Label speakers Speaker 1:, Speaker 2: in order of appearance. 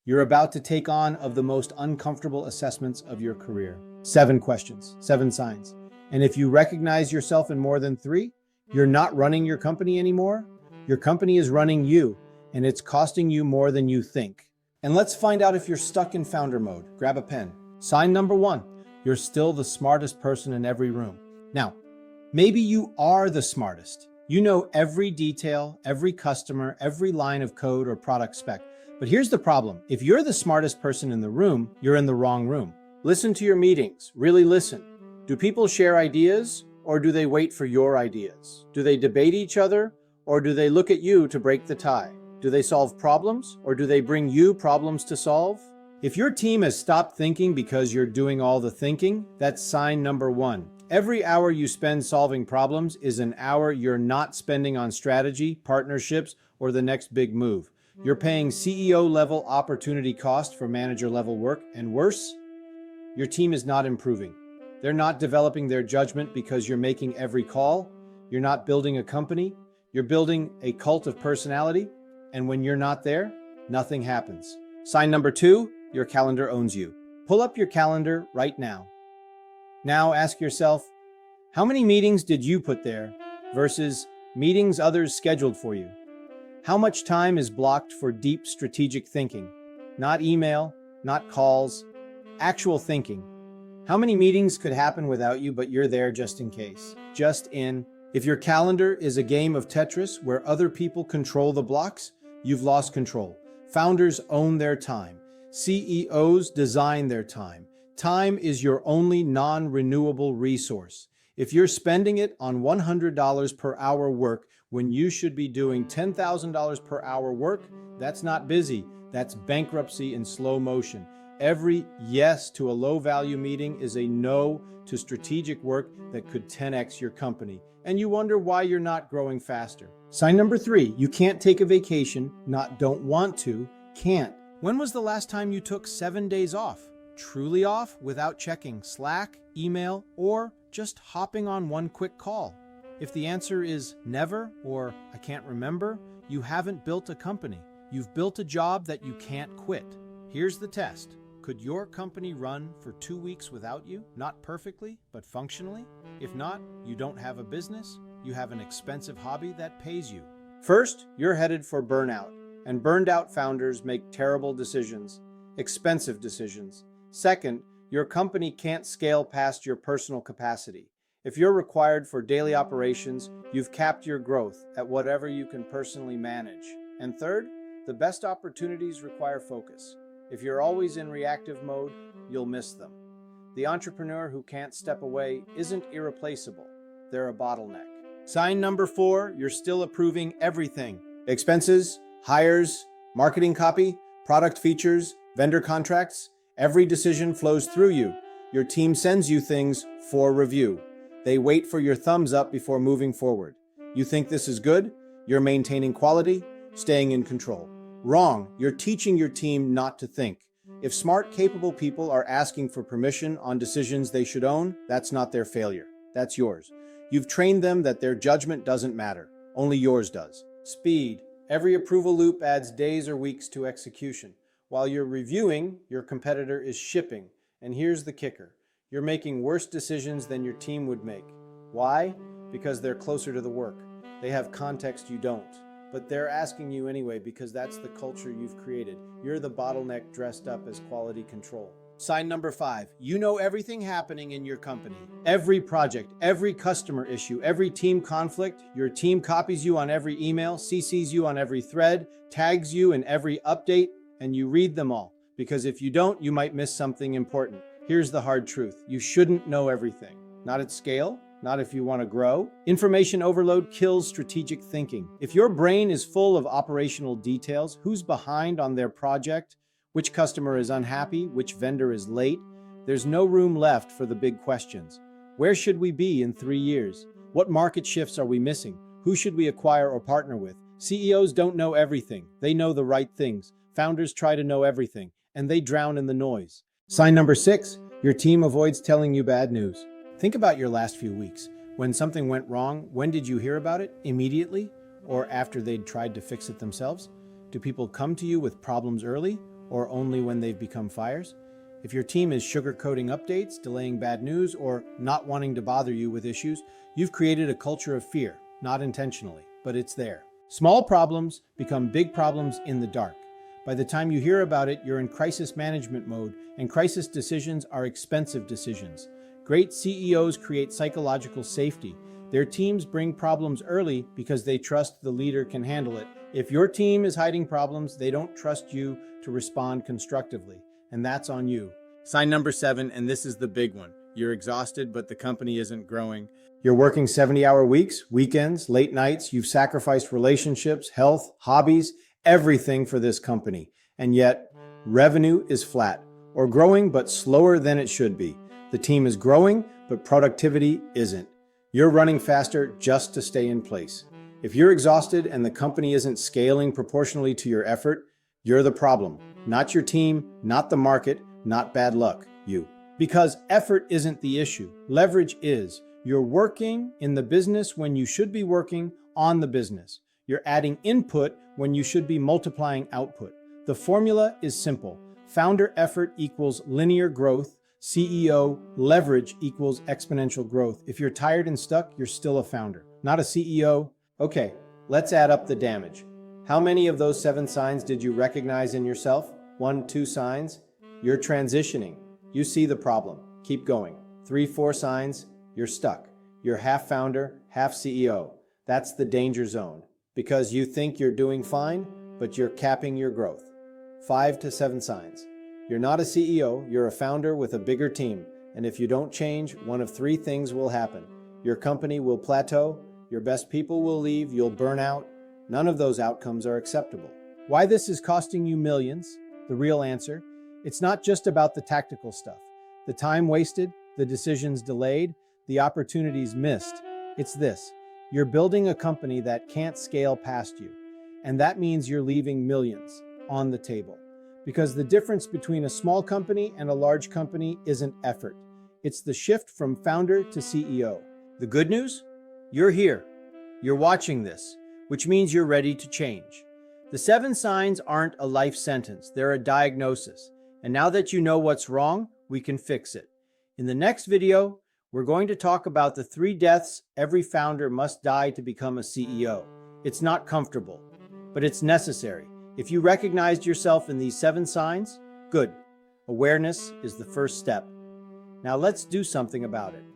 Speaker 1: You're about to take on of the most uncomfortable assessments of your career. 7 questions, 7 signs. And if you recognize yourself in more than 3, you're not running your company anymore. Your company is running you, and it's costing you more than you think. And let's find out if you're stuck in founder mode. Grab a pen. Sign number 1, you're still the smartest person in every room. Now, maybe you are the smartest. You know every detail, every customer, every line of code or product spec. But here's the problem. If you're the smartest person in the room, you're in the wrong room. Listen to your meetings. Really listen. Do people share ideas, or do they wait for your ideas? Do they debate each other, or do they look at you to break the tie? Do they solve problems, or do they bring you problems to solve? If your team has stopped thinking because you're doing all the thinking, that's sign number 1. Every hour you spend solving problems is an hour you're not spending on strategy, partnerships, or the next big move. You're paying CEO-level opportunity cost for manager-level work, and worse, your team is not improving. They're not developing their judgment because you're making every call. You're not building a company. You're building a cult of personality, and when you're not there, nothing happens. Sign number 2, your calendar owns you. Pull up your calendar right now. Now ask yourself, how many meetings did you put there versus meetings others scheduled for you? How much time is blocked for deep strategic thinking? Not email, not calls, actual thinking. How many meetings could happen without you, but you're there just in case? Just in. If your calendar is a game of Tetris where other people control the blocks, you've lost control. Founders own their time. CEOs design their time. Time is your only non-renewable resource. If you're spending it on $100 per hour work when you should be doing $10,000 per hour work, that's not busy. That's bankruptcy in slow motion. Every yes to a low-value meeting is a no to strategic work that could 10x your company. And you wonder why you're not growing faster. Sign number 3, you can't take a vacation, not don't want to, can't. When was the last time you took 7 days off? Truly off without checking Slack, email, or just hopping on one quick call? If the answer is never or I can't remember, you haven't built a company. You've built a job that you can't quit. Here's the test. Could your company run for 2 weeks without you? Not perfectly, but functionally? If not, you don't have a business. You have an expensive hobby that pays you. First, you're headed for burnout. And burned out founders make terrible decisions, expensive decisions. Second, your company can't scale past your personal capacity. If you're required for daily operations, you've capped your growth at whatever you can personally manage. And third, the best opportunities require focus. If you're always in reactive mode, you'll miss them. The entrepreneur who can't step away isn't irreplaceable. They're a bottleneck. Sign number 4, you're still approving everything. Expenses, hires, marketing copy, product features, vendor contracts. Every decision flows through you. Your team sends you things for review. They wait for your thumbs up before moving forward. You think this is good? You're maintaining quality, staying in control. Wrong. You're teaching your team not to think. If smart, capable people are asking for permission on decisions they should own, that's not their failure. That's yours. You've trained them that their judgment doesn't matter. Only yours does. Speed. Every approval loop adds days or weeks to execution. While you're reviewing, your competitor is shipping. And here's the kicker. You're making worse decisions than your team would make. Why? Because they're closer to the work. They have context you don't. But they're asking you anyway because that's the culture you've created. You're the bottleneck dressed up as quality control. Sign number 5, you know everything happening in your company. Every project, every customer issue, every team conflict, your team copies you on every email, CCs you on every thread, tags you in every update, and you read them all. Because if you don't, you might miss something important. Here's the hard truth. You shouldn't know everything. Not at scale, not if you want to grow. Information overload kills strategic thinking. If your brain is full of operational details, who's behind on their project, which customer is unhappy, which vendor is late, there's no room left for the big questions. Where should we be in 3 years? What market shifts are we missing? Who should we acquire or partner with? CEOs don't know everything. They know the right things. Founders try to know everything, and they drown in the noise. Sign number 6, your team avoids telling you bad news. Think about your last few weeks. When something went wrong, when did you hear about it? Immediately? Or after they'd tried to fix it themselves? Do people come to you with problems early? or only when they've become fires? If your team is sugarcoating updates, delaying bad news, or not wanting to bother you with issues, you've created a culture of fear, not intentionally, but it's there. Small problems become big problems in the dark. By the time you hear about it, you're in crisis management mode, and crisis decisions are expensive decisions. Great CEOs create psychological safety. Their teams bring problems early because they trust the leader can handle it. If your team is hiding problems, they don't trust you to respond constructively, and that's on you. Sign number 7, and this is the big one. You're exhausted, but the company isn't growing. You're working 70-hour weeks, weekends, late nights. You've sacrificed relationships, health, hobbies, everything for this company. And yet, revenue is flat, or growing but slower than it should be. The team is growing, but productivity isn't. You're running faster just to stay in place. If you're exhausted and the company isn't scaling proportionally to your effort, you're the problem. Not your team, not the market, not bad luck, you. Because effort isn't the issue. Leverage is. You're working in the business when you should be working on the business. You're adding input when you should be multiplying output. The formula is simple. Founder effort equals linear growth. CEO leverage equals exponential growth. If you're tired and stuck, you're still a founder, not a CEO. Okay, let's add up the damage. How many of those 7 signs did you recognize in yourself? 1, 2 signs? You're transitioning. You see the problem. Keep going. 3, 4 signs? You're stuck. You're half founder, half CEO. That's the danger zone. Because you think you're doing fine, but you're capping your growth. 5 to 7 signs. You're not a CEO, you're a founder with a bigger team. And if you don't change, one of 3 things will happen. Your company will plateau, your best people will leave, you'll burn out. None of those outcomes are acceptable. Why this is costing you millions? The real answer, it's not just about the tactical stuff. The time wasted, the decisions delayed, the opportunities missed. It's this. You're building a company that can't scale past you. And that means you're leaving millions on the table. Because the difference between a small company and a large company isn't effort. It's the shift from founder to CEO. The good news? You're here. You're watching this, which means you're ready to change. The 7 signs aren't a life sentence. They're a diagnosis. And now that you know what's wrong, we can fix it. In the next video, we're going to talk about the 3 deaths every founder must die to become a CEO. It's not comfortable, but it's necessary. If you recognized yourself in these 7 signs, good. Awareness is the first step. Now let's do something about it.